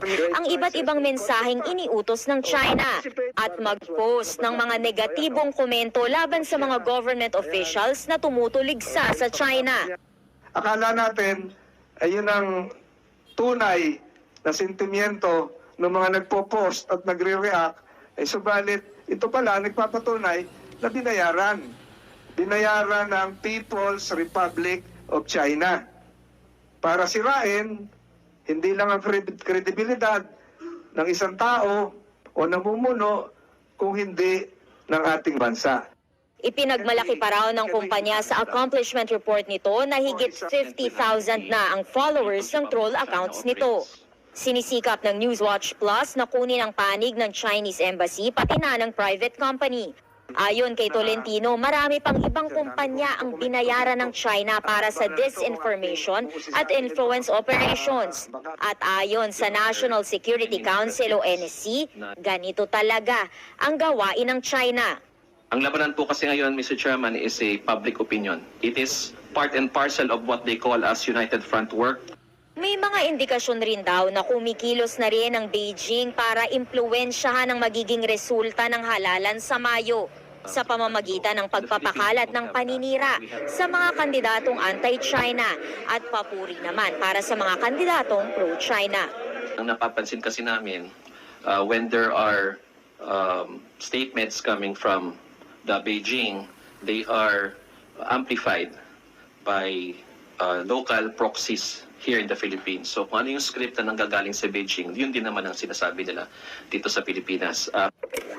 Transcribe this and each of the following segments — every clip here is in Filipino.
ang iba't ibang mensaheng iniutos ng China at mag-post ng mga negatibong komento laban sa mga government officials na tumutuligsa sa China. Akala natin ay yun ang tunay na sentimiento ng mga nagpo-post at nagre-react, subalit ito pala nagpapatunay na binayaran. Binayaran ng People's Republic of China para sirain hindi lang ang kredibilidad ng isang tao o namumuno kung hindi ng ating bansa. Ipinagmalaki pa raw ng kumpanya sa accomplishment report nito na higit 50,000 na ang followers ng troll accounts nito. Sinisikap ng Newswatch Plus na kunin ang panig ng Chinese Embassy pati na ng private company. Ayon kay Tolentino, marami pang ibang kumpanya ang binayaran ng China para sa disinformation at influence operations. At ayon sa National Security Council o NSC, ganito talaga ang gawain ng China. Ang labanan po kasi ngayon, Mr. Chairman, is a public opinion. It is part and parcel of what they call as United Front work. May mga indikasyon rin daw na kumikilos na rin ang Beijing para impluwensyahan ang magiging resulta ng halalan sa Mayo sa pamamagitan ng pagpapakalat ng paninira sa mga kandidatong anti-China at papuri naman para sa mga kandidatong pro-China. Ang napapansin kasi namin, when there are statements coming from the Beijing, they are amplified by local proxies here in the Philippines. So kung ano yung script na nanggagaling sa Beijing, yun din naman ang sinasabi nila dito sa Pilipinas.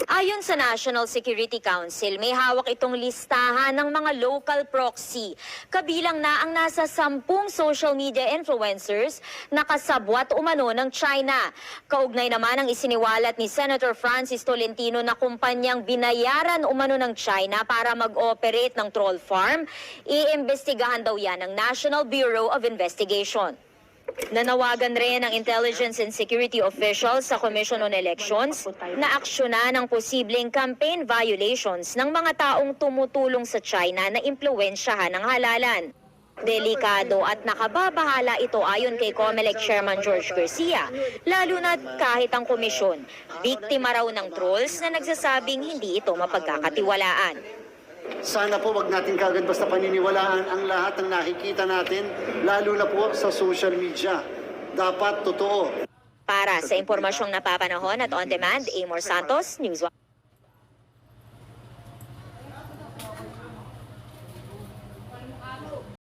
Ayon sa National Security Council, may hawak itong listahan ng mga local proxy. Kabilang na ang nasa 10 social media influencers na kasabwat umano ng China. Kaugnay naman ang isiniwalat ni Senator Francis Tolentino na kumpanyang binayaran umano ng China para mag-operate ng troll farm. Iimbestigahan daw yan ng National Bureau of Investigation. Nanawagan rin ang intelligence and security officials sa Commission on Elections na aksyonan ang posibleng campaign violations ng mga taong tumutulong sa China na impluwensyahan ng halalan. Delikado at nakababahala ito ayon kay COMELEC Chairman George Garcia, lalo na kahit ang komisyon, biktima raw ng trolls na nagsasabing hindi ito mapagkakatiwalaan. Sana po wag natin kagad basta paniniwalaan ang lahat ng nakikita natin, lalo na po sa social media. Dapat totoo. Para sa impormasyong napapanahon at on demand, Amor Santos, Newswatch.